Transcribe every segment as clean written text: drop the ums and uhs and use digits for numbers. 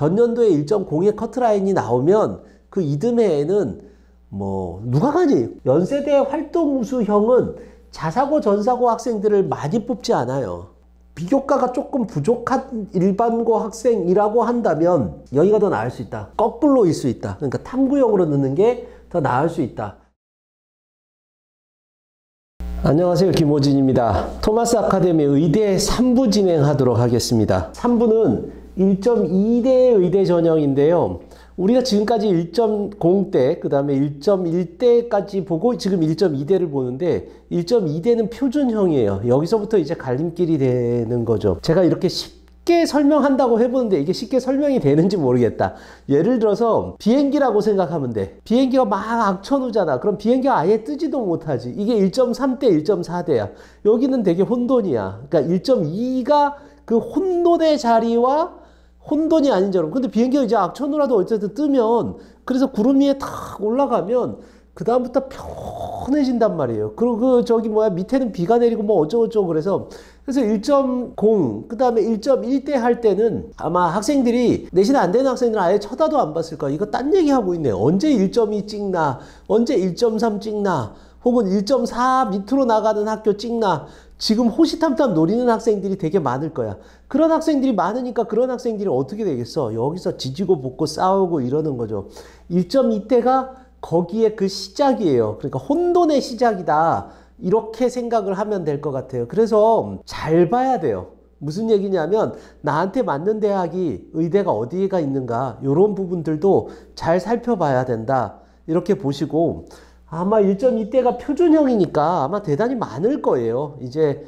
전년도에 1.0의 커트라인이 나오면 그 이듬해에는 뭐 누가 가니? 연세대 활동우수형은 자사고 전사고 학생들을 많이 뽑지 않아요. 비교과가 조금 부족한 일반고 학생이라고 한다면 여기가 더 나을 수 있다. 거꾸로일 수 있다. 그러니까 탐구형으로 넣는 게 더 나을 수 있다. 안녕하세요, 김호진입니다. 토마스 아카데미 의대 3부 진행하도록 하겠습니다. 3부는 1.2대 의대 전형인데요. 우리가 지금까지 1.0대, 그 다음에 1.1대까지 보고 지금 1.2대를 보는데 1.2대는 표준형이에요. 여기서부터 이제 갈림길이 되는 거죠. 제가 이렇게 쉽게 설명한다고 해보는데 이게 쉽게 설명이 되는지 모르겠다. 예를 들어서 비행기라고 생각하면 돼. 비행기가 막 악천후잖아. 그럼 비행기가 아예 뜨지도 못하지. 이게 1.3대, 1.4대야. 여기는 되게 혼돈이야. 그러니까 1.2가 그 혼돈의 자리와 혼돈이 아닌 자로. 근데 비행기가 이제 악천후라도 어쨌든 뜨면, 그래서 구름 위에 탁 올라가면 그다음부터 편해진단 말이에요. 그리고 밑에는 비가 내리고 뭐 어쩌고저쩌고 그래서 1.0, 그 다음에 1.1대 할 때는 아마 학생들이, 내신 안 되는 학생들은 아예 쳐다도 안 봤을 거야. 이거 딴 얘기 하고 있네. 언제 1.2 찍나? 언제 1.3 찍나? 혹은 1.4 밑으로 나가는 학교 찍나? 지금 호시탐탐 노리는 학생들이 되게 많을 거야. 그런 학생들이 많으니까 그런 학생들이 어떻게 되겠어? 여기서 지지고 볶고 싸우고 이러는 거죠. 1.2대가 거기에 그 시작이에요. 그러니까 혼돈의 시작이다. 이렇게 생각을 하면 될 것 같아요. 그래서 잘 봐야 돼요. 무슨 얘기냐면 나한테 맞는 대학이 의대가 어디가 있는가, 이런 부분들도 잘 살펴봐야 된다. 이렇게 보시고, 아마 1.2대가 표준형이니까 아마 대단히 많을 거예요. 이제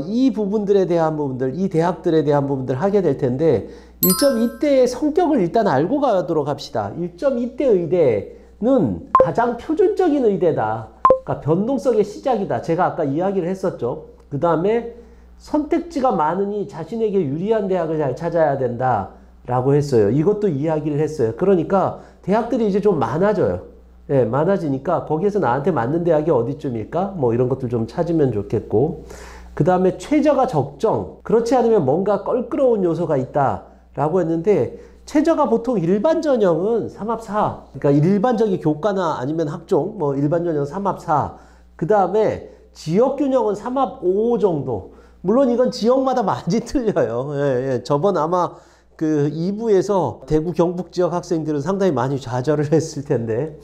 이 부분들에 대한 부분들, 이 대학들에 대한 부분들 하게 될 텐데 1.2대의 성격을 일단 알고 가도록 합시다. 1.2대 의대는 가장 표준적인 의대다. 그러니까 변동성의 시작이다. 제가 아까 이야기를 했었죠. 그 다음에 선택지가 많으니 자신에게 유리한 대학을 잘 찾아야 된다 라고 했어요. 이것도 이야기를 했어요. 그러니까 대학들이 이제 좀 많아져요. 네, 많아지니까 거기에서 나한테 맞는 대학이 어디쯤일까? 뭐 이런 것들 좀 찾으면 좋겠고, 그 다음에 최저가 적정, 그렇지 않으면 뭔가 껄끄러운 요소가 있다 라고 했는데, 최저가 보통 일반 전형은 3합4, 그러니까 일반적인 교과나 아니면 학종, 뭐 일반 전형 3합4, 그 다음에 지역균형은 3합5 정도. 물론 이건 지역마다 많이 틀려요. 예. 저번 아마 그 2부에서 대구 경북 지역 학생들은 상당히 많이 좌절을 했을 텐데,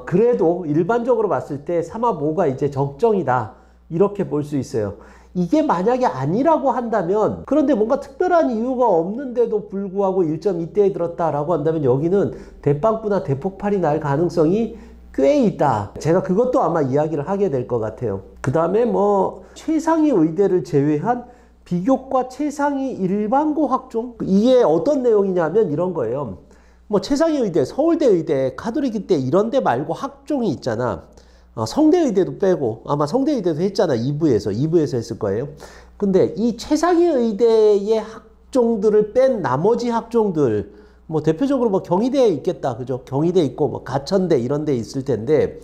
그래도 일반적으로 봤을 때 3합5가 이제 적정이다. 이렇게 볼 수 있어요. 이게 만약에 아니라고 한다면, 그런데 뭔가 특별한 이유가 없는데도 불구하고 1.2대에 들었다라고 한다면 여기는 대빵꾸나 대폭발이 날 가능성이 꽤 있다. 제가 그것도 아마 이야기를 하게 될 것 같아요. 그 다음에 뭐 최상위 의대를 제외한 비교과 최상위 일반고 학종? 이게 어떤 내용이냐면 이런 거예요. 뭐 최상위 의대, 서울대 의대, 카톨릭 의대 이런 데 말고 학종이 있잖아. 성대 의대도 빼고, 아마 성대 의대도 했잖아. 2부에서 했을 거예요. 근데 이 최상위 의대의 학종들을 뺀 나머지 학종들, 뭐 대표적으로 뭐 경희대에 있겠다. 그죠? 경희대 있고 뭐 가천대 이런 데 있을 텐데,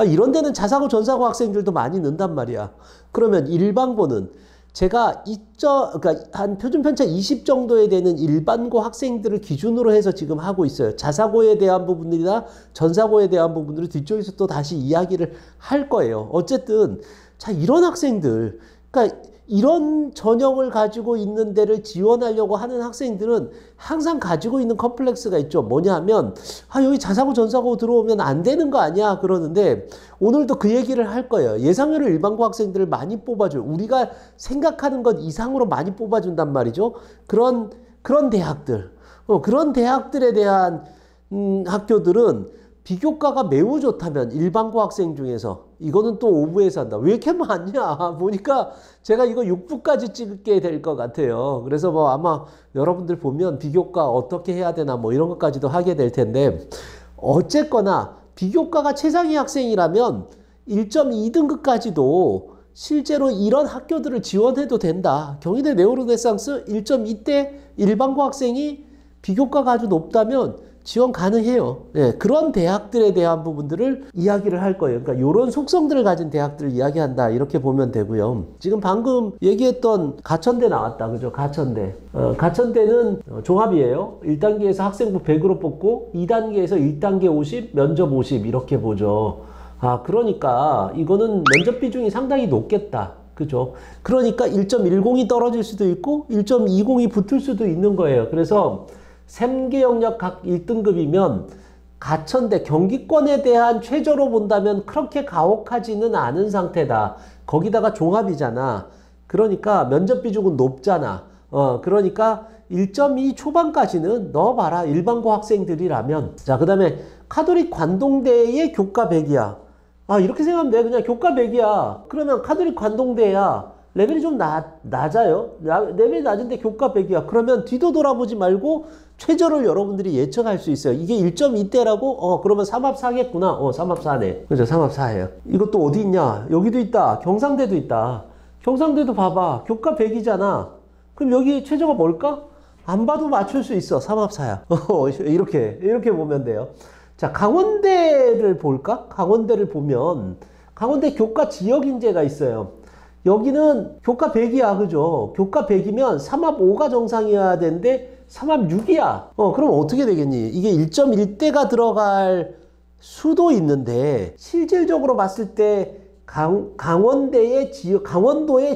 이런 데는 자사고 전사고 학생들도 많이 넣는단 말이야. 그러면 일반고는 제가 그러니까 한 표준 편차 20 정도에 되는 일반고 학생들을 기준으로 해서 지금 하고 있어요. 자사고에 대한 부분들이나 전사고에 대한 부분들을 뒤쪽에서 또 다시 이야기를 할 거예요. 어쨌든 자, 이런 학생들, 그러니까 이런 전형을 가지고 있는 데를 지원하려고 하는 학생들은 항상 가지고 있는 컴플렉스가 있죠. 뭐냐면 여기 자사고 전사고 들어오면 안 되는 거 아니야 그러는데, 오늘도 그 얘기를 할 거예요. 예상외로 일반고 학생들을 많이 뽑아줘요. 우리가 생각하는 것 이상으로 많이 뽑아준단 말이죠. 그런 대학들, 그런 대학들에 대한 학교들은 비교과가 매우 좋다면 일반고 학생 중에서, 이거는 또 5부에서 한다. 왜 이렇게 많냐? 보니까 제가 이거 6부까지 찍게 될 것 같아요. 그래서 뭐 아마 여러분들 보면 비교과 어떻게 해야 되나 뭐 이런 것까지도 하게 될 텐데, 어쨌거나 비교과가 최상위 학생이라면 1.2등급까지도 실제로 이런 학교들을 지원해도 된다. 경희대 네오르네상스 1.2대 일반고 학생이 비교과가 아주 높다면 지원 가능해요. 예, 그런 대학들에 대한 부분들을 이야기를 할 거예요. 그러니까 이런 속성들을 가진 대학들을 이야기한다. 이렇게 보면 되고요. 지금 방금 얘기했던 가천대 나왔다. 그죠? 가천대. 가천대는 종합이에요. 1단계에서 학생부 100으로 뽑고 2단계에서 1단계 50, 면접 50 이렇게 보죠. 아, 그러니까 이거는 면접 비중이 상당히 높겠다. 그죠? 그러니까 1.10이 떨어질 수도 있고 1.20이 붙을 수도 있는 거예요. 그래서 3개 영역 각 1등급이면 가천대 경기권에 대한 최저로 본다면 그렇게 가혹하지는 않은 상태다. 거기다가 종합이잖아. 그러니까 면접 비중은 높잖아. 그러니까 1.2 초반까지는 넣어봐라. 일반고 학생들이라면. 자, 그 다음에 카톨릭 관동대의 교과 100이야. 아, 이렇게 생각하면 돼. 그냥 교과 100이야. 그러면 카톨릭 관동대야. 레벨이 좀 낮아요. 레벨이 낮은데 교과 100이야. 그러면 뒤도 돌아보지 말고 최저를 여러분들이 예측할 수 있어요. 이게 1.2대라고? 그러면 3합4겠구나. 3합4네. 그죠? 3합4예요. 이것도 어디 있냐? 여기도 있다. 경상대도 있다. 경상대도 봐봐. 교과 100이잖아. 그럼 여기 최저가 뭘까? 안 봐도 맞출 수 있어. 3합4야. 이렇게 보면 돼요. 자, 강원대를 볼까? 강원대를 보면 강원대 교과 지역인재가 있어요. 여기는 교과 100이야. 그죠? 교과 100이면 3합5가 정상이어야 되는데 3합6이야. 그럼 어떻게 되겠니? 이게 1.1대가 들어갈 수도 있는데 실질적으로 봤을 때 강원도의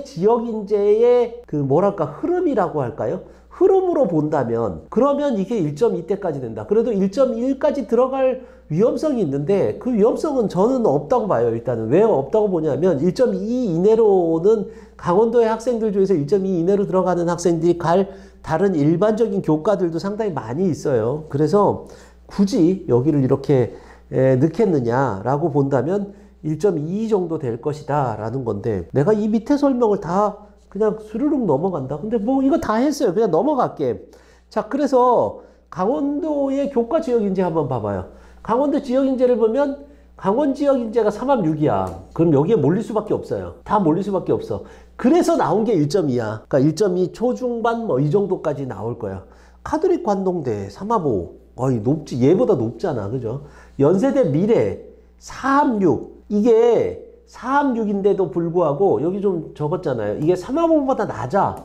지역인재의 그 뭐랄까 흐름이라고 할까요? 흐름으로 본다면 그러면 이게 1.2대까지 된다. 그래도 1.1까지 들어갈 위험성이 있는데 그 위험성은 저는 없다고 봐요. 일단은 왜 없다고 보냐면 1.2 이내로는 강원도의 학생들 중에서 1.2 이내로 들어가는 학생들이 갈 다른 일반적인 교과들도 상당히 많이 있어요. 그래서 굳이 여기를 이렇게 넣겠느냐라고 본다면 1.2 정도 될 것이다 라는 건데 내가 이 밑에 설명을 다 그냥 스르륵 넘어간다. 근데 뭐 이거 다 했어요. 그냥 넘어갈게. 자, 그래서 강원도의 교과 지역인재 한번 봐봐요. 강원도 지역인재를 보면 강원 지역인재가 3합6이야. 그럼 여기에 몰릴 수밖에 없어요. 다 몰릴 수밖에 없어. 그래서 나온 게 1.2야. 그러니까 1.2 초중반 뭐 이 정도까지 나올 거야. 카톨릭 관동대 3합5. 어이 높지. 얘보다 높잖아. 그죠? 연세대 미래 4합6. 이게 4합6인데도 불구하고 여기 좀 적었잖아요. 이게 3합5보다 낮아.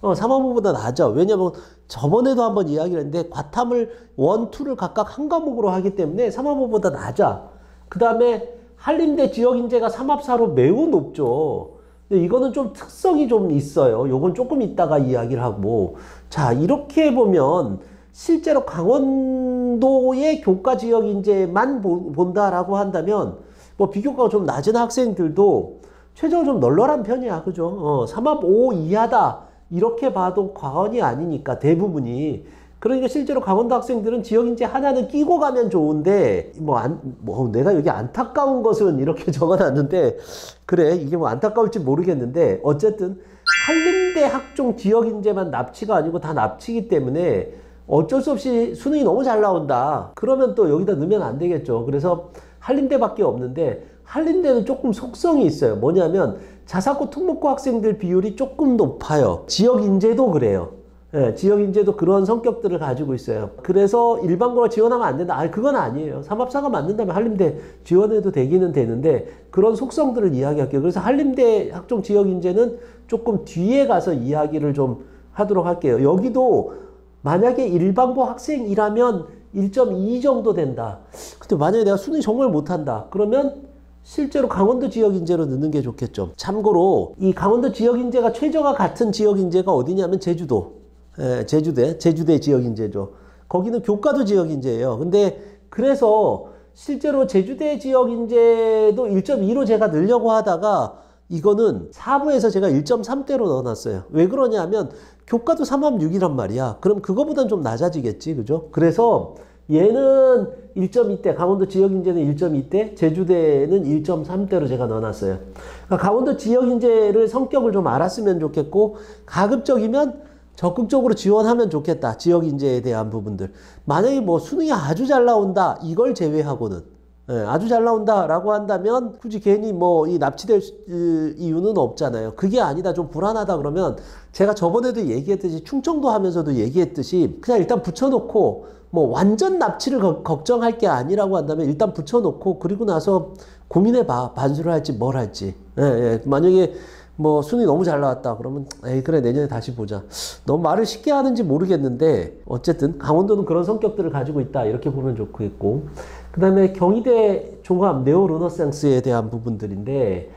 3합5보다 낮아. 왜냐면 저번에도 한번 이야기를 했는데 과탐을 1, 2를 각각 한 과목으로 하기 때문에 3합5보다 낮아. 그 다음에 한림대 지역인재가 3합4로 매우 높죠. 근데 이거는 좀 특성이 좀 있어요. 요건 조금 이따가 이야기를 하고. 자, 이렇게 보면 실제로 강원도의 교과 지역인재만 본다라고 한다면 뭐 비교과가 좀 낮은 학생들도 최저가 좀 널널한 편이야. 그죠? 3합5 이하다. 이렇게 봐도 과언이 아니니까 대부분이. 그러니까 실제로 강원도 학생들은 지역인재 하나는 끼고 가면 좋은데 내가 여기 안타까운 것은 이렇게 적어놨는데 그래 이게 뭐 안타까울지 모르겠는데 어쨌든 한림대 학종 지역인재만 납치가 아니고 다 납치이기 때문에 어쩔 수 없이 수능이 너무 잘 나온다. 그러면 또 여기다 넣으면 안 되겠죠. 그래서 한림대밖에 없는데 한림대는 조금 속성이 있어요. 뭐냐면 자사고 특목고 학생들 비율이 조금 높아요. 지역인재도 그래요. 예, 지역인재도 그런 성격들을 가지고 있어요. 그래서 일반고를 지원하면 안 된다. 그건 아니에요. 3합4가 맞는다면 한림대 지원해도 되기는 되는데 그런 속성들을 이야기할게요. 그래서 한림대 학종 지역인재는 조금 뒤에 가서 이야기를 좀 하도록 할게요. 여기도 만약에 일반고 학생이라면 1.2 정도 된다. 근데 만약에 내가 수능 정말 못한다. 그러면 실제로 강원도 지역인재로 넣는 게 좋겠죠. 참고로 이 강원도 지역인재가 최저가 같은 지역인재가 어디냐면 제주도. 제주대 지역인재죠. 거기는 교과도 지역인재예요. 근데 그래서 실제로 제주대 지역인재도 1.2로 제가 넣으려고 하다가 이거는 4부에서 제가 1.3대로 넣어놨어요. 왜 그러냐면 교과도 3합6이란 말이야. 그럼 그거보단 좀 낮아지겠지. 그죠? 그래서 얘는 1.2대, 강원도 지역인재는 1.2대, 제주대는 1.3대로 제가 넣어놨어요. 그러니까 강원도 지역인재를 성격을 좀 알았으면 좋겠고 가급적이면 적극적으로 지원하면 좋겠다. 지역인재에 대한 부분들. 만약에 뭐 수능이 아주 잘 나온다. 이걸 제외하고는. 아주 잘 나온다라고 한다면 굳이 괜히 뭐 이 납치될 이유는 없잖아요. 그게 아니다. 좀 불안하다 그러면 제가 저번에도 얘기했듯이 충청도 하면서도 얘기했듯이 그냥 일단 붙여놓고 뭐 완전 납치를 걱정할 게 아니라고 한다면 일단 붙여놓고 그리고 나서 고민해봐. 반수를 할지 뭘 할지. 예, 예. 만약에 뭐 순위 너무 잘 나왔다 그러면 에이 그래 내년에 다시 보자. 너무 말을 쉽게 하는지 모르겠는데 어쨌든 강원도는 그런 성격들을 가지고 있다 이렇게 보면 좋겠고, 그 다음에 경희대 종합 네오 르너상스에 대한 부분들인데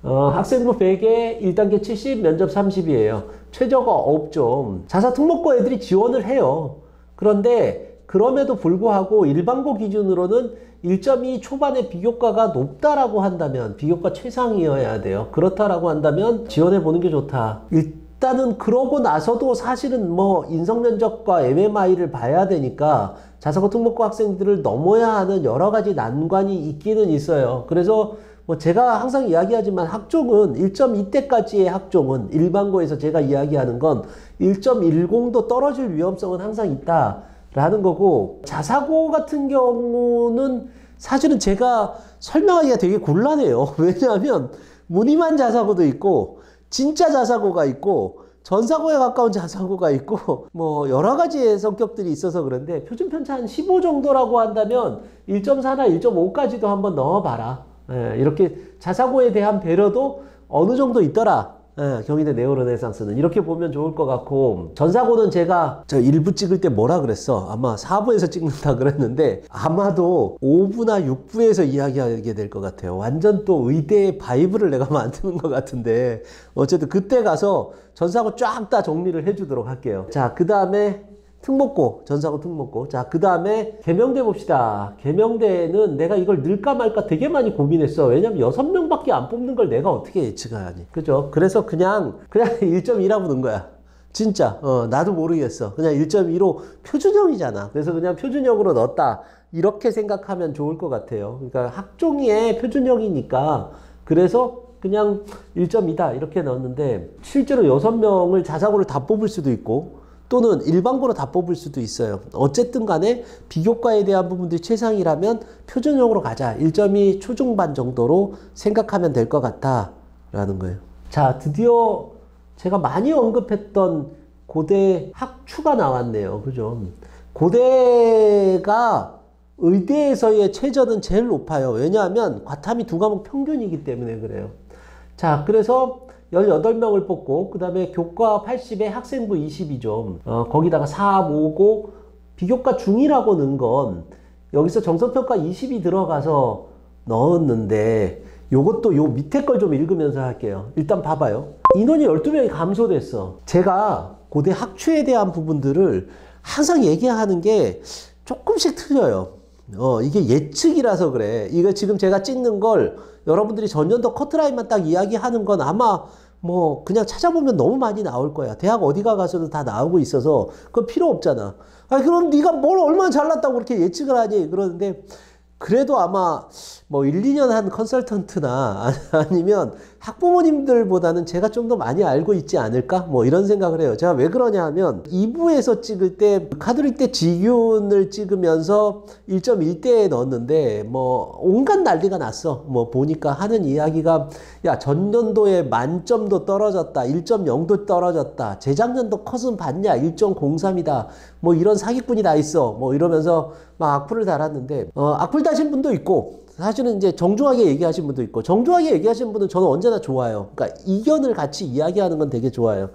학생부 100에 1단계 70 면접 30이에요. 최저가 없죠. 자사 특목고 애들이 지원을 해요. 그런데 그럼에도 불구하고 일반고 기준으로는 1.2 초반에 비교과가 높다라고 한다면, 비교과 최상이어야 돼요. 그렇다라고 한다면 지원해 보는 게 좋다. 일단은 그러고 나서도 사실은 뭐 인성면접과 MMI를 봐야 되니까 자사고 특목고 학생들을 넘어야 하는 여러 가지 난관이 있기는 있어요. 그래서 뭐 제가 항상 이야기하지만 학종은 1.2대까지의 학종은 일반고에서 제가 이야기하는 건 1.10도 떨어질 위험성은 항상 있다. 라는 거고, 자사고 같은 경우는 사실은 제가 설명하기가 되게 곤란해요. 왜냐하면 무늬만 자사고도 있고 진짜 자사고가 있고 전사고에 가까운 자사고가 있고 뭐 여러 가지의 성격들이 있어서 그런데 표준 편차 한 15 정도라고 한다면 1.4나 1.5까지도 한번 넣어봐라. 예, 이렇게 자사고에 대한 배려도 어느 정도 있더라. 예, 경희대 네오 르네상스는 이렇게 보면 좋을 것 같고, 전사고는 제가 저 1부 찍을 때 뭐라 그랬어? 아마 4부에서 찍는다 그랬는데 아마도 5부나 6부에서 이야기하게 될 것 같아요. 완전 또 의대의 바이브를 내가 만드는 것 같은데 어쨌든 그때 가서 전사고 쫙 다 정리를 해주도록 할게요. 자, 그 다음에 특목고, 전사고 특목고. 자, 그 다음에 계명대 봅시다. 계명대는 내가 이걸 넣을까 말까 되게 많이 고민했어. 왜냐면 6명밖에 안 뽑는 걸 내가 어떻게 예측하니. 그죠? 그래서 그냥 1.2라고 넣은 거야. 진짜. 나도 모르겠어. 그냥 1.2로 표준형이잖아. 그래서 그냥 표준형으로 넣었다. 이렇게 생각하면 좋을 것 같아요. 그러니까 학종의 표준형이니까. 그래서 그냥 1.2다. 이렇게 넣었는데, 실제로 6명을 자사고를 다 뽑을 수도 있고, 또는 일반고로 다 뽑을 수도 있어요. 어쨌든 간에 비교과에 대한 부분들이 최상이라면 표준형으로 가자. 1.2 초중반 정도로 생각하면 될 것 같다 라는 거예요. 자, 드디어 제가 많이 언급했던 고대 학추가 나왔네요. 그죠? 고대가 의대에서의 최저는 제일 높아요. 왜냐하면 과탐이 2과목 평균이기 때문에 그래요. 자, 그래서 18명을 뽑고, 그 다음에 교과 80에 학생부 22점, 거기다가 4, 5고, 비교과 중이라고 넣은 건, 여기서 정성평가 20이 들어가서 넣었는데, 요것도 요 밑에 걸 좀 읽으면서 할게요. 일단 봐봐요. 인원이 12명이 감소됐어. 제가 고대 학추에 대한 부분들을 항상 얘기하는 게 조금씩 틀려요. 이게 예측이라서 그래. 이거 지금 제가 찍는 걸 여러분들이 전년도 커트라인만 딱 이야기하는 건 아마 뭐 그냥 찾아보면 너무 많이 나올 거야. 대학 어디 가서도 다 나오고 있어서 그건 필요 없잖아. 아니 그럼 네가 뭘 얼마나 잘났다고 그렇게 예측을 하니? 그러는데 그래도 아마 뭐 1, 2년 한 컨설턴트나 아니면 학부모님들보다는 제가 좀 더 많이 알고 있지 않을까? 뭐 이런 생각을 해요. 제가 왜 그러냐 하면 2부에서 찍을 때 카톨릭 대 지균을 찍으면서 1.1대에 넣었는데 뭐 온갖 난리가 났어. 뭐 보니까 하는 이야기가 야 전년도에 만점도 떨어졌다. 1.0도 떨어졌다. 재작년도 컷은 봤냐? 1.03이다. 뭐 이런 사기꾼이 다 있어. 뭐 이러면서 막 악플을 달았는데 악플 다신 분도 있고 사실은 이제 정중하게 얘기하신 분도 있고, 정중하게 얘기하신 분은 저는 언제나 좋아요. 그러니까 이견을 같이 이야기하는 건 되게 좋아요.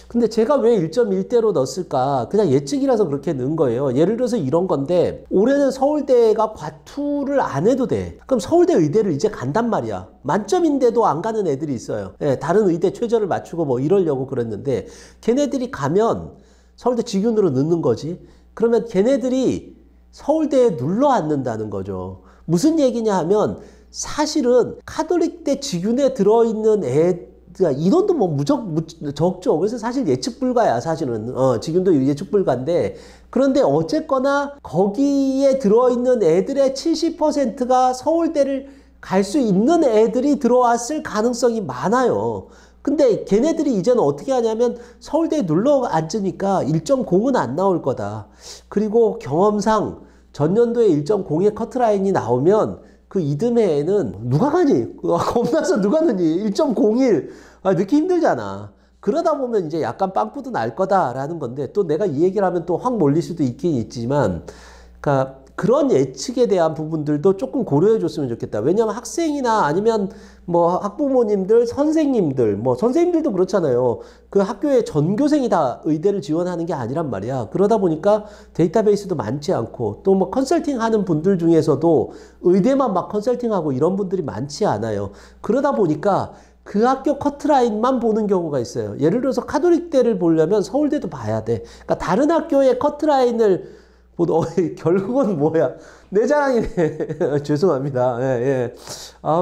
근데 제가 왜 1.1대로 넣었을까? 그냥 예측이라서 그렇게 넣은 거예요. 예를 들어서 이런 건데, 올해는 서울대가 과투를 안 해도 돼. 그럼 서울대 의대를 이제 간단 말이야. 만점인데도 안 가는 애들이 있어요. 예, 다른 의대 최저를 맞추고 뭐 이러려고 그랬는데, 걔네들이 가면 서울대 직윤으로 넣는 거지. 그러면 걔네들이 서울대에 눌러 앉는다는 거죠. 무슨 얘기냐 하면 사실은 카톨릭대 직윤에 들어있는 인원도 뭐 적죠. 그래서 사실 예측 불가야. 사실은 직윤도 예측 불가인데, 그런데 어쨌거나 거기에 들어있는 애들의 70%가 서울대를 갈 수 있는 애들이 들어왔을 가능성이 많아요. 근데 걔네들이 이제는 어떻게 하냐면 서울대에 눌러 앉으니까 1.0은 안 나올 거다. 그리고 경험상 전년도에 1.0의 커트라인이 나오면 그 이듬해에는 누가 가니? 겁나서 누가 넣니? 1.01. 넣기 힘들잖아. 그러다 보면 이제 약간 빵꾸도 날 거다라는 건데, 또 내가 이 얘기를 하면 또 확 몰릴 수도 있긴 있지만, 그러니까 그런 예측에 대한 부분들도 조금 고려해 줬으면 좋겠다. 왜냐하면 학생이나 아니면 뭐 학부모님들, 선생님들, 뭐 선생님들도 그렇잖아요. 그 학교에 전교생이 다 의대를 지원하는 게 아니란 말이야. 그러다 보니까 데이터베이스도 많지 않고, 또 뭐 컨설팅 하는 분들 중에서도 의대만 막 컨설팅하고 이런 분들이 많지 않아요. 그러다 보니까 그 학교 커트라인만 보는 경우가 있어요. 예를 들어서 카톨릭대를 보려면 서울대도 봐야 돼. 그러니까 다른 학교의 커트라인을 결국은 뭐야? 내 자랑이네. 죄송합니다. 예, 예.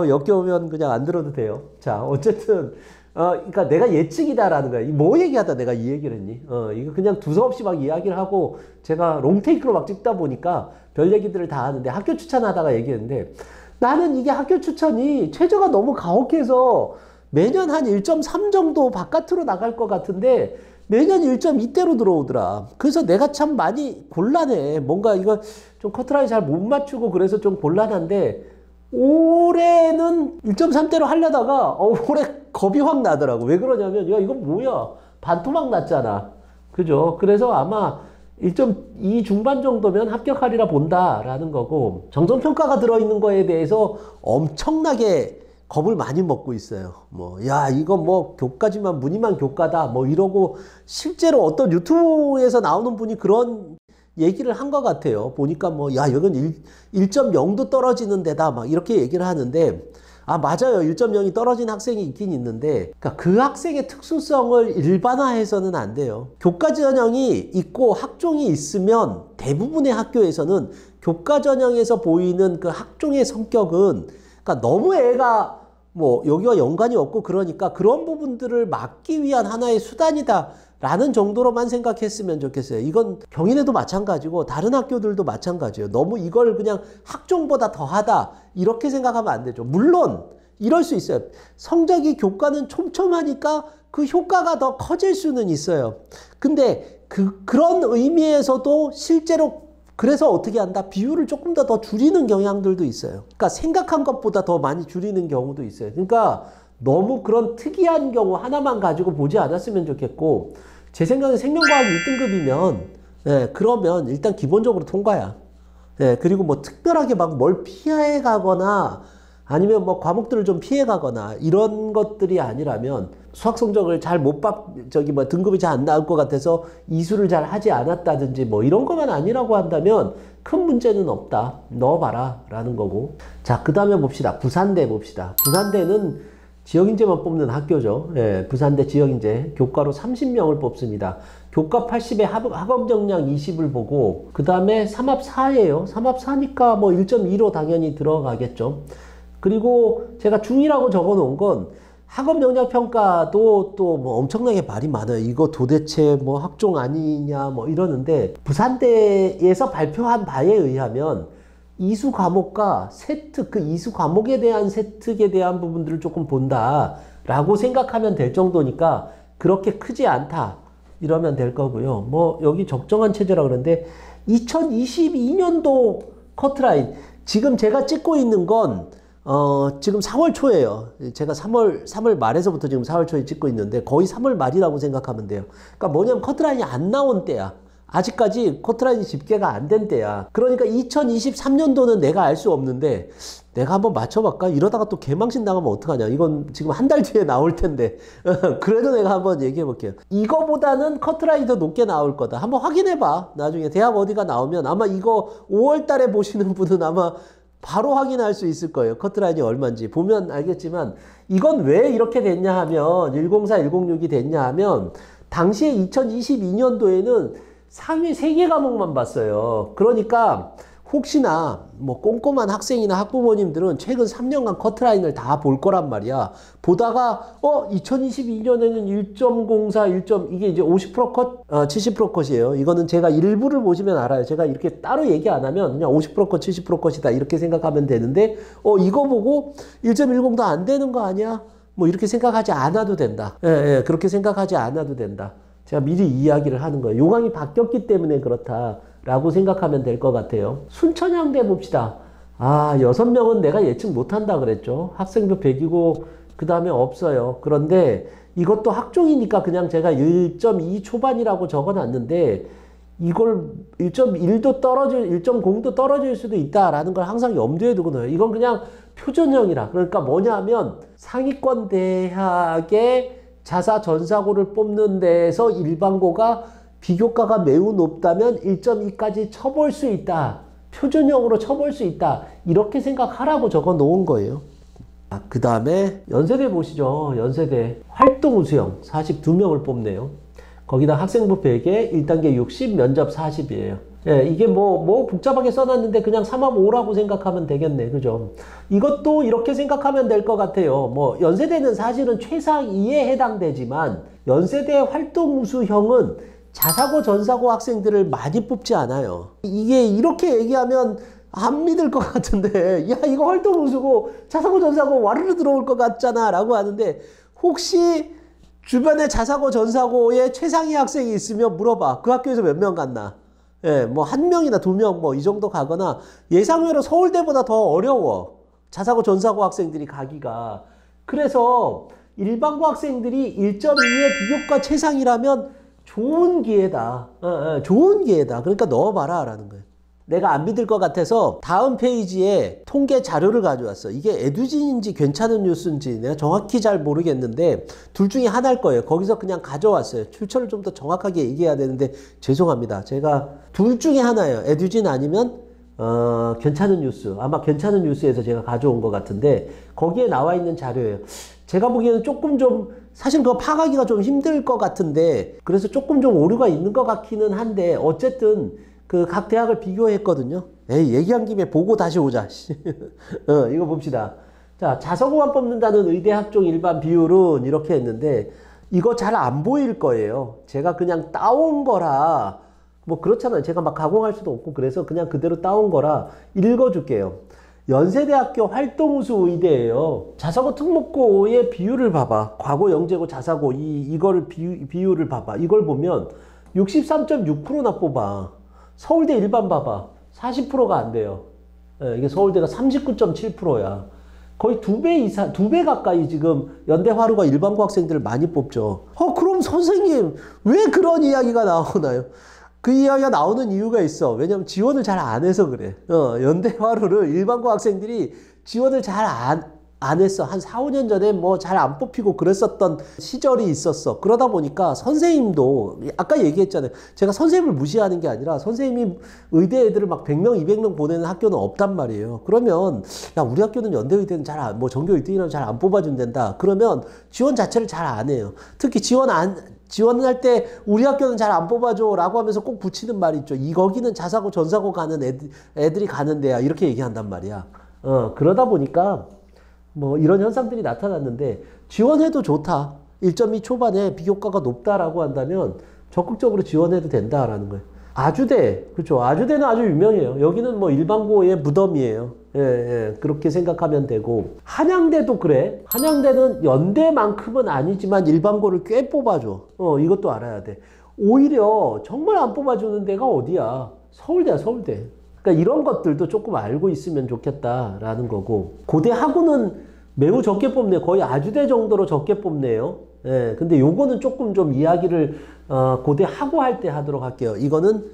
역겨우면 그냥 안 들어도 돼요. 자, 어쨌든, 그러니까 내가 예측이다라는 거야. 뭐 얘기하다 내가 이 얘기를 했니? 이거 그냥 두서없이 막 이야기를 하고 제가 롱테이크로 막 찍다 보니까 별 얘기들을 다 하는데 학교 추천하다가 얘기했는데 나는 이게 학교 추천이 최저가 너무 가혹해서 매년 한 1.3 정도 바깥으로 나갈 것 같은데 매년 1.2대로 들어오더라. 그래서 내가 참 많이 곤란해. 뭔가 이거 좀 커트라인 잘 못 맞추고 그래서 좀 곤란한데 올해는 1.3대로 하려다가 올해 겁이 확 나더라고. 왜 그러냐면 야 이건 뭐야 반토막 났잖아. 그죠? 그래서 아마 1.2 중반 정도면 합격하리라 본다라는 거고, 정성평가가 들어있는 거에 대해서 엄청나게 겁을 많이 먹고 있어요. 뭐, 야, 이거 뭐, 교과지만 무늬만 교과다. 뭐, 이러고, 실제로 어떤 유튜브에서 나오는 분이 그런 얘기를 한 것 같아요. 보니까 뭐, 야, 이건 1.0도 떨어지는 데다. 막, 이렇게 얘기를 하는데, 맞아요. 1.0이 떨어진 학생이 있긴 있는데, 그러니까 그 학생의 특수성을 일반화해서는 안 돼요. 교과 전형이 있고 학종이 있으면 대부분의 학교에서는 교과 전형에서 보이는 그 학종의 성격은, 그러니까 너무 애가 뭐 여기와 연관이 없고 그러니까 그런 부분들을 막기 위한 하나의 수단이다 라는 정도로만 생각했으면 좋겠어요. 이건 경희대도 마찬가지고 다른 학교들도 마찬가지예요. 너무 이걸 그냥 학종보다 더하다 이렇게 생각하면 안 되죠. 물론 이럴 수 있어요. 성적이 교과는 촘촘하니까 그 효과가 더 커질 수는 있어요. 근데 그런 의미에서도 실제로 그래서 어떻게 한다? 비율을 조금 더 줄이는 경향들도 있어요. 그러니까 생각한 것보다 더 많이 줄이는 경우도 있어요. 그러니까 너무 그런 특이한 경우 하나만 가지고 보지 않았으면 좋겠고, 제 생각엔 생명과학 1등급이면 그러면 일단 기본적으로 통과야. 그리고 뭐 특별하게 막 뭘 피해 가거나 아니면 뭐 과목들을 좀 피해 가거나 이런 것들이 아니라면, 수학 성적을 잘 못 등급이 잘 안 나올 것 같아서 이수를 잘 하지 않았다든지 뭐 이런 것만 아니라고 한다면 큰 문제는 없다. 넣어봐라 라는 거고. 자, 그 다음에 봅시다. 부산대 봅시다. 부산대는 지역인재만 뽑는 학교죠. 부산대 지역인재 교과로 30명을 뽑습니다. 교과 80에 학업 역량 20을 보고, 그 다음에 삼합 4예요. 삼합 4니까 뭐 1.2로 당연히 들어가겠죠. 그리고 제가 중이라고 적어 놓은 건 학업 역량 평가도 또 뭐 엄청나게 말이 많아요. 이거 도대체 뭐 학종 아니냐 뭐 이러는데, 부산대에서 발표한 바에 의하면 이수 과목과 세특, 그 이수 과목에 대한 세특에 대한 부분들을 조금 본다라고 생각하면 될 정도니까 그렇게 크지 않다 이러면 될 거고요. 뭐 여기 적정한 체제라 그러는데 2022년도 커트라인, 지금 제가 찍고 있는 건 지금 4월 초예요. 제가 3월 말에서부터 지금 4월 초에 찍고 있는데 거의 3월 말이라고 생각하면 돼요. 그러니까 뭐냐면 커트라인이 안 나온 때야. 아직까지 커트라인이 집계가 안 된 때야. 그러니까 2023년도는 내가 알 수 없는데 내가 한번 맞춰볼까? 이러다가 또 개망신 나가면 어떡하냐. 이건 지금 한 달 뒤에 나올 텐데 그래도 내가 한번 얘기해 볼게요. 이거보다는 커트라인이 더 높게 나올 거다. 한번 확인해봐. 나중에 대학 어디가 나오면 아마 이거 5월 달에 보시는 분은 아마 바로 확인할 수 있을 거예요. 커트라인이 얼마인지 보면 알겠지만, 이건 왜 이렇게 됐냐 하면 104, 106이 됐냐 하면 당시에 2022년도에는 상위 3개 과목만 봤어요. 그러니까 혹시나 뭐 꼼꼼한 학생이나 학부모님들은 최근 3년간 커트라인을 다 볼 거란 말이야. 보다가 2022년에는 1.04, 이게 이제 50% 컷, 70% 컷이에요. 이거는 제가 일부를 보시면 알아요. 제가 이렇게 따로 얘기 안 하면 그냥 50% 컷, 70% 컷이다 이렇게 생각하면 되는데, 이거 보고 1.10도 안 되는 거 아니야? 뭐 이렇게 생각하지 않아도 된다. 그렇게 생각하지 않아도 된다. 제가 미리 이야기를 하는 거예요. 요강이 바뀌었기 때문에 그렇다라고 생각하면 될 것 같아요. 순천향대 봅시다. 6명은 내가 예측 못한다 그랬죠. 학생도 100이고 그 다음에 없어요. 그런데 이것도 학종이니까 그냥 제가 1.2 초반이라고 적어놨는데 이걸 1.1도 1.0도 떨어질 수도 있다라는 걸 항상 염두에 두고 넣어요. 이건 그냥 표준형이라. 그러니까 뭐냐면 상위권 대학의 자사 전사고를 뽑는 데에서 일반고가 비교과가 매우 높다면 1.2까지 쳐볼 수 있다. 표준형으로 쳐볼 수 있다. 이렇게 생각하라고 적어 놓은 거예요. 그 다음에 연세대 보시죠. 연세대 활동 우수형 42명을 뽑네요. 거기다 학생부 100에 1단계 60, 면접 40이에요. 예, 이게 뭐 복잡하게 써놨는데 그냥 3합5라고 생각하면 되겠네. 그죠? 이것도 이렇게 생각하면 될 것 같아요. 뭐, 연세대는 사실은 최상 2에 해당되지만, 연세대 활동 우수형은 자사고, 전사고 학생들을 많이 뽑지 않아요. 이게 이렇게 얘기하면 안 믿을 것 같은데, 야, 이거 활동 우수고, 자사고, 전사고 와르르 들어올 것 같잖아. 라고 하는데, 혹시 주변에 자사고, 전사고에 최상위 학생이 있으면 물어봐. 그 학교에서 몇 명 갔나? 예, 뭐, 1명이나 2명, 뭐, 이 정도 가거나, 예상외로 서울대보다 더 어려워. 자사고, 전사고 학생들이 가기가. 그래서, 일반고 학생들이 1.2의 비교과 최상이라면 좋은 기회다. 좋은 기회다. 그러니까 넣어봐라. 라는 거예요. 내가 안 믿을 것 같아서 다음 페이지에 통계 자료를 가져왔어. 이게 에듀진인지 괜찮은 뉴스인지 내가 정확히 잘 모르겠는데 둘 중에 하나일 거예요. 거기서 그냥 가져왔어요. 출처를 좀 더 정확하게 얘기해야 되는데 죄송합니다. 제가 둘 중에 하나예요. 에듀진 아니면 괜찮은 뉴스. 아마 괜찮은 뉴스에서 제가 가져온 것 같은데 거기에 나와 있는 자료예요. 제가 보기에는 조금 좀 사실 그거 파악하기가 좀 힘들 것 같은데 그래서 조금 좀 오류가 있는 것 같기는 한데 어쨌든 그 각 대학을 비교했거든요. 에이, 얘기한 김에 보고 다시 오자. 이거 봅시다. 자, 자사고만 뽑는다는 의대 학종 일반 비율은 이렇게 했는데 이거 잘 안 보일 거예요. 제가 그냥 따온 거라 뭐 그렇잖아요. 제가 막 가공할 수도 없고 그래서 그냥 그대로 따온 거라 읽어줄게요. 연세대학교 활동우수 의대예요. 자사고 특목고의 비율을 봐봐. 과고, 영재고, 자사고 이거를 비율을 봐봐. 이걸 보면 63.6%나 뽑아. 서울대 일반 봐봐. 40%가 안 돼요. 예, 이게 서울대가 39.7%야. 거의 2배 이상, 2배 가까이 지금 연대화루가 일반고 학생들을 많이 뽑죠. 그럼 선생님, 왜 그런 이야기가 나오나요? 그 이야기가 나오는 이유가 있어. 왜냐면 지원을 잘 안 해서 그래. 연대화루를 일반고 학생들이 지원을 잘 안 했어. 한 4, 5년 전에 뭐 잘 안 뽑히고 그랬었던 시절이 있었어. 그러다 보니까 선생님도 아까 얘기했잖아요. 제가 선생님을 무시하는 게 아니라 선생님이 의대 애들을 막 100명, 200명 보내는 학교는 없단 말이에요. 그러면 야, 우리 학교는 연대 의대는 뭐 전교 1등이라면 잘 안 뽑아준단다. 그러면 지원 자체를 잘 안 해요. 특히 지원할 때 우리 학교는 잘 안 뽑아줘 라고 하면서 꼭 붙이는 말이 있죠. 거기는 자사고 전사고 가는 애들이 가는 데야. 이렇게 얘기한단 말이야. 그러다 보니까 뭐 이런 현상들이 나타났는데 지원해도 좋다. 1.2 초반에 비교과가 높다라고 한다면 적극적으로 지원해도 된다라는 거예요. 아주대, 그렇죠. 아주대는 아주 유명해요. 여기는 뭐 일반고의 무덤이에요. 예, 그렇게 생각하면 되고. 한양대도 그래. 한양대는 연대만큼은 아니지만 일반고를 꽤 뽑아줘. 이것도 알아야 돼. 오히려 정말 안 뽑아주는 데가 어디야? 서울대야, 서울대. 그러니까 이런 것들도 조금 알고 있으면 좋겠다라는 거고. 고대 하고는 매우 적게 뽑네요. 거의 아주대 정도로 적게 뽑네요. 예, 근데 요거는 조금 좀 이야기를 고대 하고 할 때 하도록 할게요. 이거는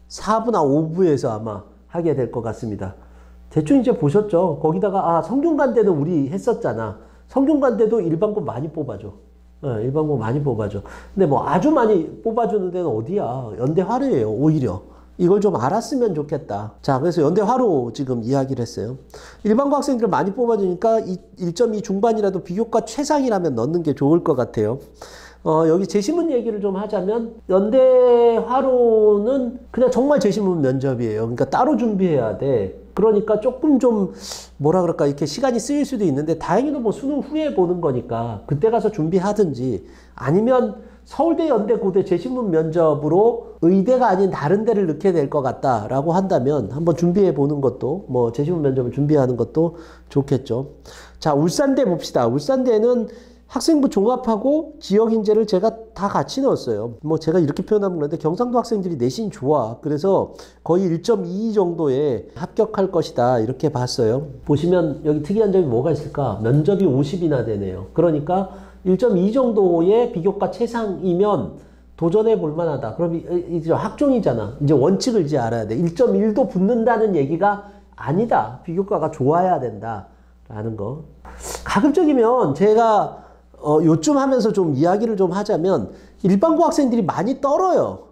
4부나 5부에서 아마 하게 될 것 같습니다. 대충 이제 보셨죠? 거기다가 성균관대는 우리 했었잖아. 성균관대도 일반고 많이 뽑아줘. 일반고 많이 뽑아줘. 근데 뭐 아주 많이 뽑아주는 데는 어디야? 연대화루예요, 오히려. 이걸 좀 알았으면 좋겠다. 자, 그래서 연대화루 지금 이야기를 했어요. 일반고 학생들 많이 뽑아주니까 1.2 중반이라도 비교과 최상이라면 넣는 게 좋을 것 같아요. 여기 재신문 얘기를 좀 하자면 연대화루는 그냥 정말 재신문 면접이에요. 그러니까 따로 준비해야 돼. 그러니까 조금 좀 뭐라 그럴까 이렇게 시간이 쓰일 수도 있는데 다행히도 뭐 수능 후에 보는 거니까 그때 가서 준비하든지 아니면 서울대, 연대, 고대 재신문 면접으로 의대가 아닌 다른 데를 넣게 될 것 같다라고 한다면 한번 준비해 보는 것도 뭐 재신문 면접을 준비하는 것도 좋겠죠. 자, 울산대 봅시다. 울산대는 학생부 종합하고 지역인재를 제가 다 같이 넣었어요. 뭐 제가 이렇게 표현하면 그런데 경상도 학생들이 내신이 좋아. 그래서 거의 1.22 정도에 합격할 것이다. 이렇게 봤어요. 보시면 여기 특이한 점이 뭐가 있을까? 면접이 50이나 되네요. 그러니까 1.2 정도의 비교과 최상이면 도전해 볼 만하다. 그럼 이제 학종이잖아. 이제 원칙을 이제 알아야 돼. 1.1도 붙는다는 얘기가 아니다. 비교과가 좋아야 된다. 라는 거. 가급적이면 제가 요쯤 하면서 좀 이야기를 좀 하자면 일반고 학생들이 많이 떨어요.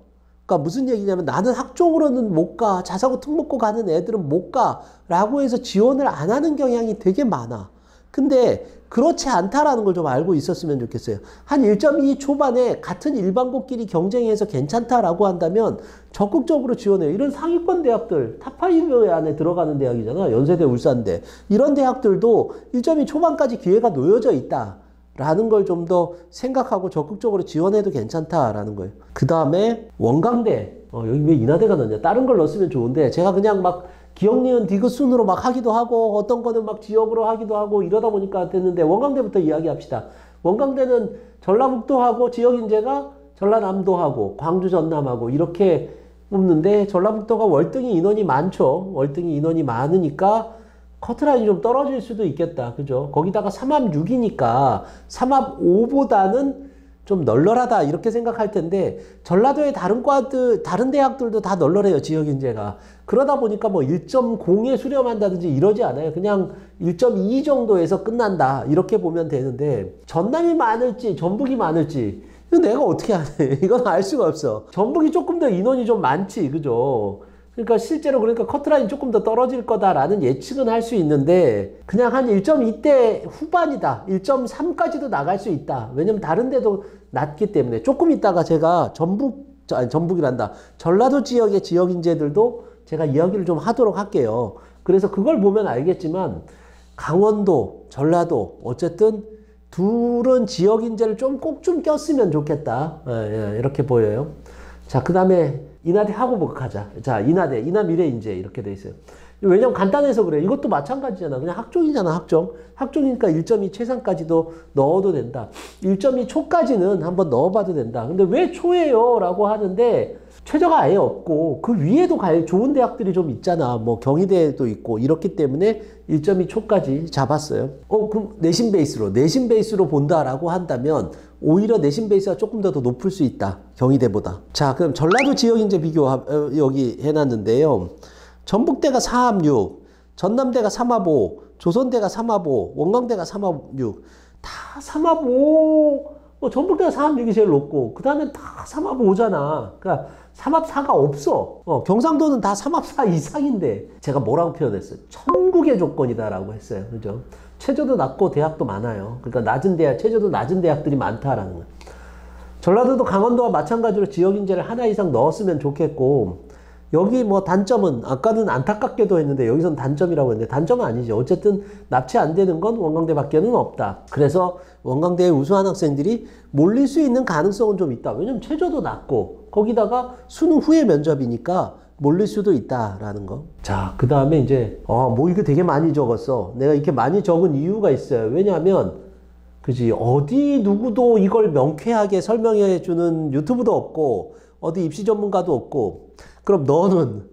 그러니까 무슨 얘기냐면 나는 학종으로는 못 가. 자사고 특목고 가는 애들은 못 가. 라고 해서 지원을 안 하는 경향이 되게 많아. 근데 그렇지 않다라는 걸 좀 알고 있었으면 좋겠어요. 한 1.2 초반에 같은 일반고끼리 경쟁해서 괜찮다라고 한다면 적극적으로 지원해요. 이런 상위권 대학들, 탑5 안에 들어가는 대학이잖아. 연세대, 울산대. 이런 대학들도 1.2 초반까지 기회가 놓여져 있다. 라는 걸 좀 더 생각하고 적극적으로 지원해도 괜찮다라는 거예요. 그 다음에 원광대. 여기 왜 인하대가 넣냐? 다른 걸 넣었으면 좋은데 제가 그냥 막 기억, 니은, 디귿 순으로 막 하기도 하고 어떤 거는 막 지역으로 하기도 하고 이러다 보니까 됐는데 원광대부터 이야기합시다. 원광대는 전라북도하고 지역인재가 전라남도하고 광주, 전남하고 이렇게 뽑는데 전라북도가 월등히 인원이 많죠. 월등히 인원이 많으니까 커트라인이 좀 떨어질 수도 있겠다. 그죠? 거기다가 삼합 6이니까 삼합 5보다는 좀 널널하다 이렇게 생각할 텐데 전라도의 다른 과들, 다른 대학들도 다 널널해요. 지역인재가. 그러다 보니까 뭐 1.0에 수렴한다든지 이러지 않아요. 그냥 1.2 정도에서 끝난다. 이렇게 보면 되는데 전남이 많을지 전북이 많을지 이건 내가 어떻게 하네. 이건 알 수가 없어. 전북이 조금 더 인원이 좀 많지. 그죠? 그러니까 실제로 그러니까 커트라인이 조금 더 떨어질 거다라는 예측은 할 수 있는데 그냥 한 1.2대 후반이다. 1.3까지도 나갈 수 있다. 왜냐면 다른 데도 낮기 때문에 조금 있다가 제가 전북이란다. 전라도 지역의 지역인재들도 제가 이야기를 좀 하도록 할게요. 그래서 그걸 보면 알겠지만 강원도, 전라도 어쨌든 둘은 지역인재를 좀 꼭 좀 꼈으면 좋겠다. 이렇게 보여요. 자, 그 다음에 인하대 하고 가자. 자, 인하대, 인하미래인재 이렇게 돼 있어요. 왜냐면 간단해서 그래. 이것도 마찬가지잖아. 그냥 학종이잖아, 학종. 학종이니까 1.2 최상까지도 넣어도 된다. 1.2 초까지는 한번 넣어봐도 된다. 근데 왜 초예요? 라고 하는데 최저가 아예 없고 그 위에도 갈 좋은 대학들이 좀 있잖아. 뭐 경희대도 있고 이렇기 때문에 1.2 초까지 잡았어요. 그럼 내신 베이스로 본다라고 한다면 오히려 내신 베이스가 조금 더 높을 수 있다. 경희대보다. 자, 그럼 전라도 지역인재 비교 여기 해놨는데요. 전북대가 4합 6, 전남대가 3합 5, 조선대가 3합 5, 원광대가 3합 6. 다 3합 5, 전북대가 4합 6이 제일 높고 그 다음엔 다 3합 5잖아. 그러니까 3합 4가 없어. 경상도는 다 3합 4 이상인데 제가 뭐라고 표현했어요? 천국의 조건이다라고 했어요. 그죠? 최저도 낮고 대학도 많아요. 그러니까 낮은 대학, 최저도 낮은 대학들이 많다라는 거예요. 전라도도 강원도와 마찬가지로 지역인재를 하나 이상 넣었으면 좋겠고 여기 뭐 단점은 아까는 안타깝게도 했는데 여기선 단점이라고 했는데 단점은 아니죠. 어쨌든 납치 안 되는 건 원광대밖에는 없다. 그래서 원광대에 우수한 학생들이 몰릴 수 있는 가능성은 좀 있다. 왜냐면 최저도 낮고 거기다가 수능 후에 면접이니까 몰릴 수도 있다라는 거. 자, 그 다음에 이제 뭐 이거 되게 많이 적었어. 내가 이렇게 많이 적은 이유가 있어요. 왜냐하면 그지 어디 누구도 이걸 명쾌하게 설명해 주는 유튜브도 없고 어디 입시 전문가도 없고 그럼 너는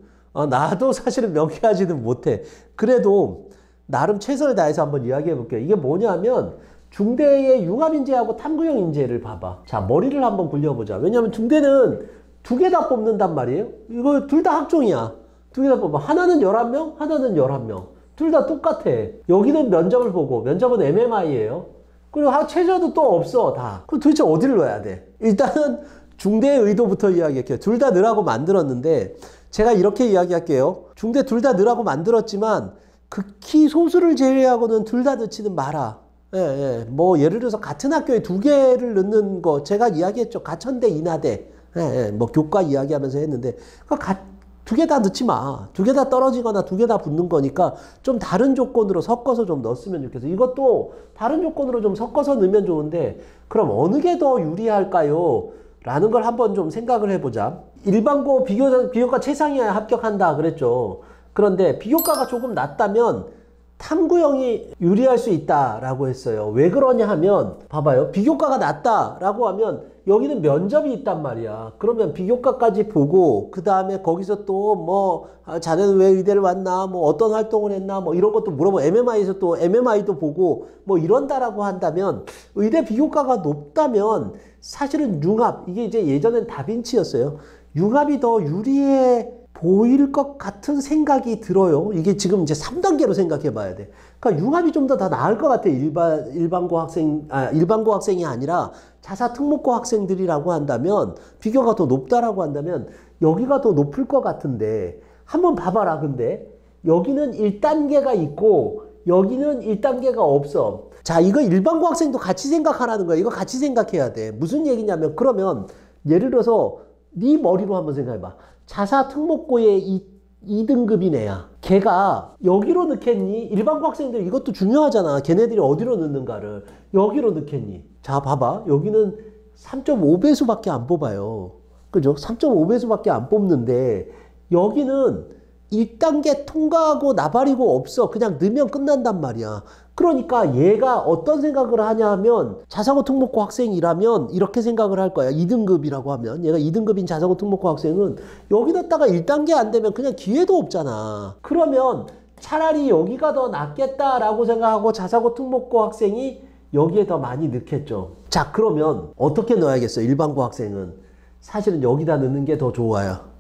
나도 사실은 명쾌하지는 못해. 그래도 나름 최선을 다해서 한번 이야기해 볼게요. 이게 뭐냐면 중대의 융합인재하고 탐구형 인재를 봐봐. 자, 머리를 한번 굴려보자. 왜냐하면 중대는 두 개 다 뽑는단 말이에요. 이거 둘 다 학종이야. 두 개 다 뽑아. 하나는 11명, 하나는 11명. 둘 다 똑같아. 여기는 면접을 보고 면접은 MMI예요. 그리고 최저도 또 없어 다. 그럼 도대체 어디를 넣어야 돼? 일단은 중대의 의도부터 이야기할게요. 둘 다 넣으라고 만들었는데 제가 이렇게 이야기할게요. 중대 둘 다 넣으라고 만들었지만 극히 소수를 제외하고는 둘 다 넣지는 마라. 뭐 예를 들어서 같은 학교에 두 개를 넣는 거 제가 이야기했죠. 가천대, 인하대. 뭐 교과 이야기하면서 했는데 두 개 다 넣지 마. 두 개 다 떨어지거나 두 개 다 붙는 거니까 좀 다른 조건으로 섞어서 좀 넣었으면 좋겠어. 이것도 다른 조건으로 좀 섞어서 넣으면 좋은데 그럼 어느 게 더 유리할까요? 라는 걸 한번 좀 생각을 해보자. 일반고 비교과 최상이어야 합격한다 그랬죠. 그런데 비교과가 조금 낮다면 탐구형이 유리할 수 있다라고 했어요. 왜 그러냐 하면 봐봐요. 비교과가 낮다라고 하면 여기는 면접이 있단 말이야. 그러면 비교과까지 보고 그 다음에 거기서 또 뭐 자네는 왜 의대를 왔나 뭐 어떤 활동을 했나 뭐 이런 것도 물어보고 MMI에서 또 MMI도 보고 뭐 이런다라고 한다면 의대 비교과가 높다면 사실은 융합 이게 이제 예전엔 다빈치였어요. 융합이 더 유리해 보일 것 같은 생각이 들어요. 이게 지금 이제 3단계로 생각해 봐야 돼. 그러니까 융합이 좀 더 나을 것 같아. 일반고 학생이 아니라 자사 특목고 학생들이라고 한다면 비교가 더 높다라고 한다면 여기가 더 높을 것 같은데 한번 봐봐라. 근데 여기는 1단계가 있고 여기는 1단계가 없어. 자, 이거 일반고 학생도 같이 생각하라는 거야. 이거 같이 생각해야 돼. 무슨 얘기냐면 그러면 예를 들어서 네 머리로 한번 생각해봐. 자사 특목고의 2등급인 애야. 걔가 여기로 넣겠니? 일반고 학생들 이것도 중요하잖아. 걔네들이 어디로 넣는가를. 여기로 넣겠니? 자, 봐봐. 여기는 3.5배수밖에 안 뽑아요. 그죠? 3.5배수밖에 안 뽑는데 여기는 1단계 통과하고 나발이고 없어. 그냥 넣으면 끝난단 말이야. 그러니까 얘가 어떤 생각을 하냐 하면 자사고 특목고 학생이라면 이렇게 생각을 할 거야. 2등급이라고 하면 얘가 2등급인 자사고 특목고 학생은 여기 넣다가 1단계 안 되면 그냥 기회도 없잖아. 그러면 차라리 여기가 더 낫겠다라고 생각하고 자사고 특목고 학생이 여기에 더 많이 넣겠죠. 자, 그러면 어떻게 넣어야겠어? 일반고 학생은 사실은 여기다 넣는 게 더 좋아요.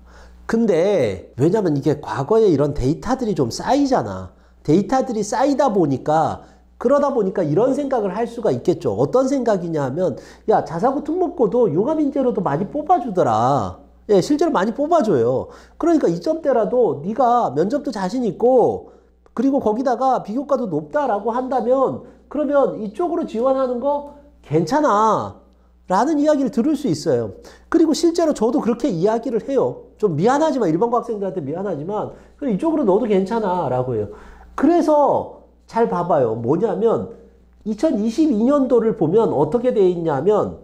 근데 왜냐면 이게 과거에 이런 데이터들이 좀 쌓이잖아. 데이터들이 쌓이다 보니까 그러다 보니까 이런 생각을 할 수가 있겠죠. 어떤 생각이냐 하면 야, 자사고 특목고도 융합인재로도 많이 뽑아주더라. 예, 실제로 많이 뽑아줘요. 그러니까 이 점대라도 네가 면접도 자신 있고 그리고 거기다가 비교과도 높다라고 한다면 그러면 이쪽으로 지원하는 거 괜찮아 라는 이야기를 들을 수 있어요. 그리고 실제로 저도 그렇게 이야기를 해요. 좀 미안하지만 일반고 학생들한테 미안하지만 그래, 이쪽으로 넣어도 괜찮아 라고 해요. 그래서 잘 봐봐요. 뭐냐면 2022년도를 보면 어떻게 돼 있냐면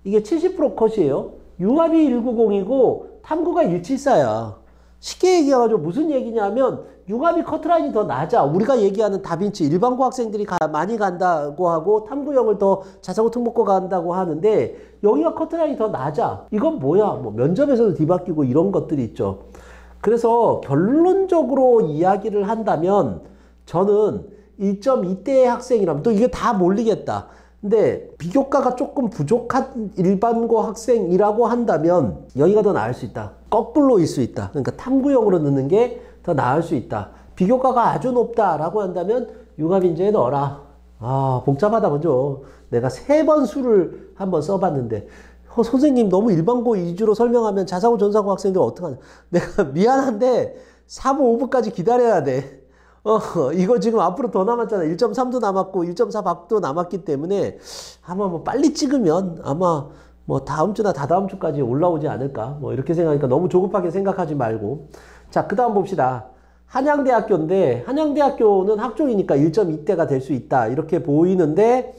이게 70% 컷이에요. 융합이 190이고 탐구가 174야. 쉽게 얘기해가지고 무슨 얘기냐면 융합이 커트라인이 더 낮아. 우리가 얘기하는 다빈치 일반고 학생들이 많이 간다고 하고 탐구형을 더 자사고 특목고 간다고 하는데 여기가 커트라인이 더 낮아. 이건 뭐야? 뭐 면접에서도 뒤바뀌고 이런 것들이 있죠. 그래서 결론적으로 이야기를 한다면 저는 1.2대 학생이라면 또 이게 다 몰리겠다. 근데 비교과가 조금 부족한 일반고 학생이라고 한다면 여기가 더 나을 수 있다. 거꾸로일 수 있다. 그러니까 탐구형으로 넣는 게 더 나을 수 있다. 비교과가 아주 높다라고 한다면 융합인재에 넣어라. 아, 복잡하다 먼저. 내가 3번 수를 한번 써봤는데 선생님 너무 일반고 위주로 설명하면 자사고 전사고 학생들 어떡하냐. 내가 미안한데 4부 5부까지 기다려야 돼. 이거 지금 앞으로 더 남았잖아. 1.3도 남았고 1.4 박도 남았기 때문에 아마 뭐 빨리 찍으면 아마 뭐 다음 주나 다다음 주까지 올라오지 않을까. 뭐 이렇게 생각하니까 너무 조급하게 생각하지 말고. 자, 그 다음 봅시다. 한양대학교인데 한양대학교는 학종이니까 1.2대가 될 수 있다. 이렇게 보이는데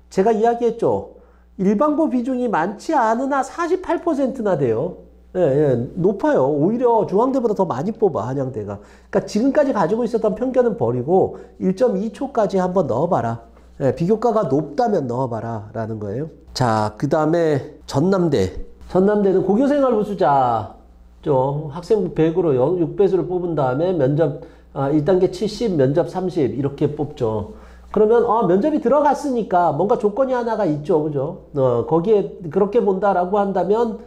제가 이야기했죠. 일반고 비중이 많지 않으나 48%나 돼요. 예, 예, 높아요. 오히려 중앙대보다 더 많이 뽑아, 한양대가. 그러니까 지금까지 가지고 있었던 편견은 버리고 1.2초까지 한번 넣어봐라. 예, 비교과가 높다면 넣어봐라. 라는 거예요. 자, 그 다음에 전남대. 전남대는 고교생활부수자. 학생부 100으로 6배수를 뽑은 다음에 면접 1단계 70, 면접 30 이렇게 뽑죠. 그러면 면접이 들어갔으니까 뭔가 조건이 하나가 있죠. 그죠? 거기에 그렇게 본다라고 한다면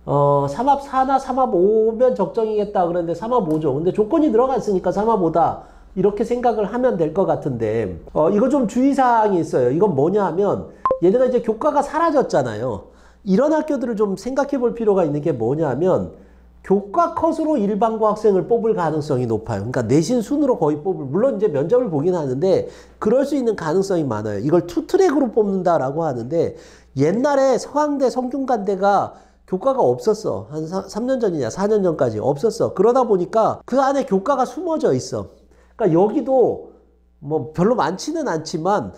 3합 4나 3합 5면 적정이겠다 그랬는데 3합 5죠. 근데 조건이 들어갔으니까 3합 5다. 이렇게 생각을 하면 될 것 같은데 이거 좀 주의사항이 있어요. 이건 뭐냐 하면 얘네가 이제 교과가 사라졌잖아요. 이런 학교들을 좀 생각해 볼 필요가 있는 게 뭐냐 하면 교과 컷으로 일반고 학생을 뽑을 가능성이 높아요. 그러니까 내신 순으로 거의 물론 이제 면접을 보긴 하는데 그럴 수 있는 가능성이 많아요. 이걸 투트랙으로 뽑는다라고 하는데 옛날에 서강대, 성균관대가 교과가 없었어. 한 3년 전이냐 4년 전까지 없었어. 그러다 보니까 그 안에 교과가 숨어져 있어. 그러니까 여기도 뭐 별로 많지는 않지만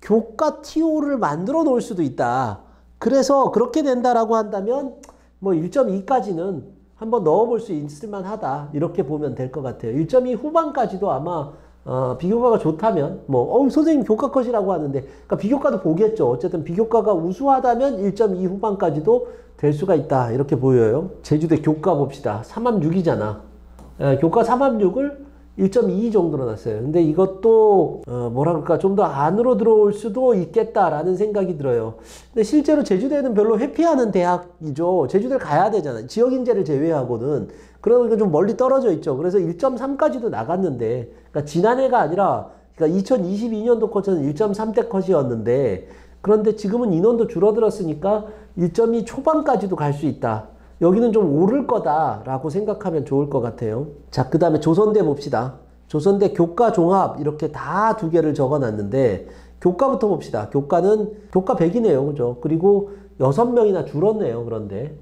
교과 TO를 만들어 놓을 수도 있다. 그래서 그렇게 된다라고 한다면 뭐 1.2까지는 한번 넣어볼 수 있을 만하다. 이렇게 보면 될 것 같아요. 1.2 후반까지도 아마 비교과가 좋다면, 선생님 교과 컷이라고 하는데, 그러니까 비교과도 보겠죠. 어쨌든 비교과가 우수하다면 1.2 후반까지도 될 수가 있다. 이렇게 보여요. 제주대 교과 봅시다. 3합6이잖아. 교과 3합6을 1.2 정도로 놨어요. 근데 이것도, 뭐랄까, 좀 더 안으로 들어올 수도 있겠다라는 생각이 들어요. 근데 실제로 제주대는 별로 회피하는 대학이죠. 제주대를 가야 되잖아요. 지역인재를 제외하고는. 그러니까 좀 멀리 떨어져 있죠. 그래서 1.3까지도 나갔는데, 그러니까 지난해가 아니라, 그러니까 2022년도 컷은 1.3대 컷이었는데, 그런데 지금은 인원도 줄어들었으니까 1.2 초반까지도 갈 수 있다. 여기는 좀 오를 거다라고 생각하면 좋을 것 같아요. 자, 그 다음에 조선대 봅시다. 조선대 교과 종합 이렇게 다 두 개를 적어놨는데, 교과부터 봅시다. 교과는 교과 100이네요. 그죠? 그리고 6명이나 줄었네요. 그런데.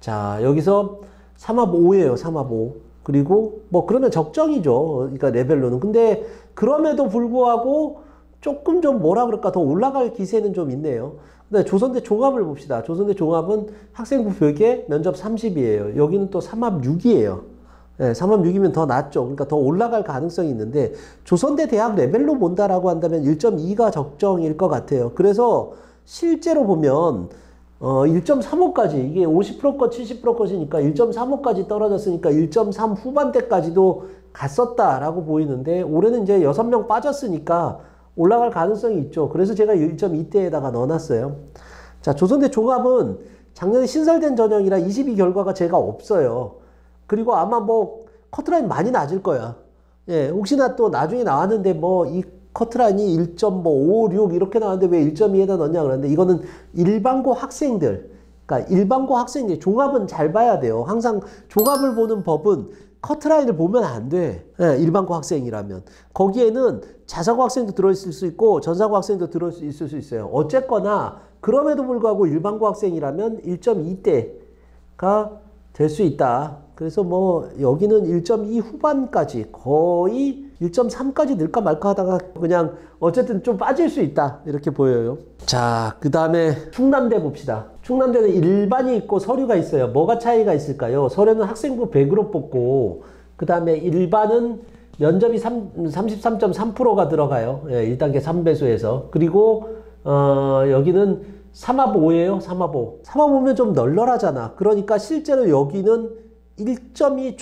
자, 여기서 3합 5예요. 3합 5. 그리고 그러면 적정이죠. 그러니까 레벨로는. 근데 그럼에도 불구하고 조금 좀 뭐라 그럴까 더 올라갈 기세는 좀 있네요. 근데 조선대 종합을 봅시다. 조선대 종합은 학생부 벽에 면접 30이에요. 여기는 또 3합 6이에요. 네, 3합 6이면 더 낫죠. 그러니까 더 올라갈 가능성이 있는데 조선대 대학 레벨로 본다라고 한다면 1.2가 적정일 것 같아요. 그래서 실제로 보면 1.35까지 이게 50%컷 70%컷이니까 1.35까지 떨어졌으니까 1.3 후반대까지도 갔었다라고 보이는데 올해는 이제 6명 빠졌으니까 올라갈 가능성이 있죠. 그래서 제가 1.2대에다가 넣어놨어요. 자, 조선대 종합은 작년에 신설된 전형이라 22 결과가 제가 없어요. 그리고 아마 커트라인 많이 낮을 거야. 예, 혹시나 또 나중에 나왔는데 이 커트라인이 1.56 이렇게 나왔는데 왜 1.2에다 넣냐 그러는데 이거는 일반고 학생들, 그러니까 일반고 학생들 종합은 잘 봐야 돼요. 항상 종합을 보는 법은 커트라인을 보면 안 돼. 예, 일반고 학생이라면. 거기에는 자사고 학생도 들어있을 수 있고 전사고 학생도 들어있을 수 있어요. 어쨌거나 그럼에도 불구하고 일반고 학생이라면 1.2대가 될 수 있다. 그래서 여기는 1.2 후반까지 거의 1.3까지 늘까 말까 하다가 그냥 어쨌든 좀 빠질 수 있다. 이렇게 보여요. 자, 그 다음에 충남대 봅시다. 충남대는 일반이 있고 서류가 있어요. 뭐가 차이가 있을까요? 서류는 학생부 100으로 뽑고 그 다음에 일반은 면접이 33.3%가 들어가요. 예, 1단계 3배수에서. 그리고 여기는 3합 5예요. 3합 5. 3합 5면 좀 널널하잖아. 그러니까 실제로 여기는 1.2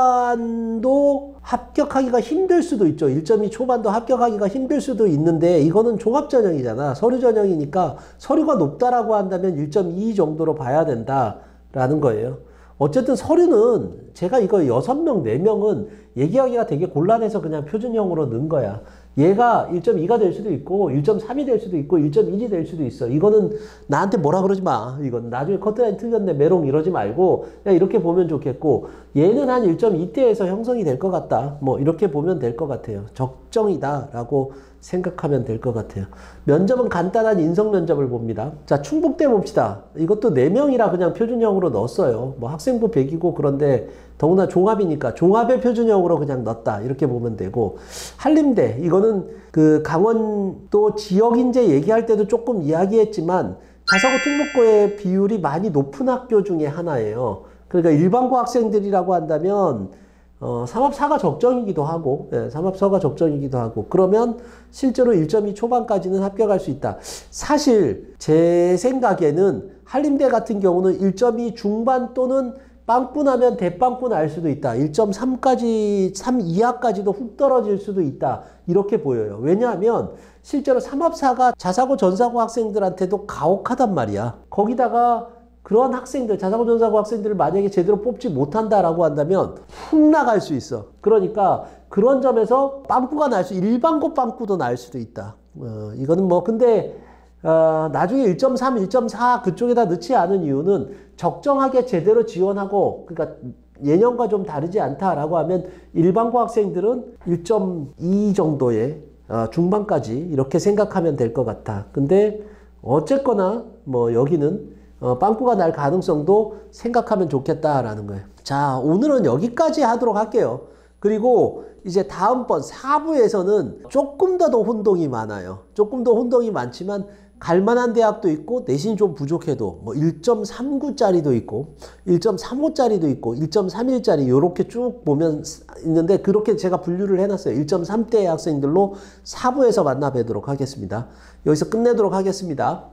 초반도 합격하기가 힘들 수도 있죠. 1.2 초반도 합격하기가 힘들 수도 있는데 이거는 종합전형이잖아. 서류전형이니까 서류가 높다라고 한다면 1.2 정도로 봐야 된다라는 거예요. 어쨌든 서류는 제가 이거 6명, 4명은 얘기하기가 되게 곤란해서 그냥 표준형으로 넣은 거야. 얘가 1.2가 될 수도 있고 1.3이 될 수도 있고 1.1이 될 수도 있어. 이거는 나한테 뭐라 그러지 마. 이건 나중에 커트라인 틀렸네 메롱 이러지 말고 그냥 이렇게 보면 좋겠고 얘는 한 1.2대에서 형성이 될 것 같다. 이렇게 보면 될 것 같아요. 적정이다 라고 생각하면 될 것 같아요. 면접은 간단한 인성 면접을 봅니다. 자, 충북대 봅시다. 이것도 4명이라 그냥 표준형으로 넣었어요. 학생부 100이고 그런데 더구나 종합이니까 종합의 표준형으로 그냥 넣었다. 이렇게 보면 되고 한림대 이거는 그 강원도 지역인재 얘기할 때도 조금 이야기했지만 자사고 특목고의 비율이 많이 높은 학교 중에 하나예요. 그러니까 일반고 학생들이라고 한다면 3합 4가 적정이기도 하고, 3합 4가 적정이기도 하고, 그러면 실제로 1.2 초반까지는 합격할 수 있다. 사실, 제 생각에는 한림대 같은 경우는 1.2 중반 또는 빵꾸 나면 대빵꾸 날 수도 있다. 1.3까지, 3 이하까지도 훅 떨어질 수도 있다. 이렇게 보여요. 왜냐하면 실제로 3합 4가 자사고 전사고 학생들한테도 가혹하단 말이야. 거기다가 그런 학생들, 자사고 전사고 학생들을 만약에 제대로 뽑지 못한다라고 한다면 훅 나갈 수 있어. 그러니까 그런 점에서 빵꾸가 날 일반고 빵꾸도 날 수도 있다. 이거는 근데 나중에 1.3, 1.4 그쪽에다 넣지 않은 이유는 적정하게 제대로 지원하고 그러니까 예년과 좀 다르지 않다라고 하면 일반고 학생들은 1.2 정도의 중반까지 이렇게 생각하면 될 것 같아. 근데 어쨌거나 여기는 빵꾸가 날 가능성도 생각하면 좋겠다라는 거예요. 자, 오늘은 여기까지 하도록 할게요. 그리고 이제 다음번 4부에서는 조금 더 혼동이 많아요. 조금 더 혼동이 많지만 갈만한 대학도 있고 내신이 좀 부족해도 뭐 1.39짜리도 있고 1.35짜리도 있고 1.31짜리 이렇게 쭉 보면 있는데 그렇게 제가 분류를 해놨어요. 1.3대 학생들로 4부에서 만나 뵈도록 하겠습니다. 여기서 끝내도록 하겠습니다.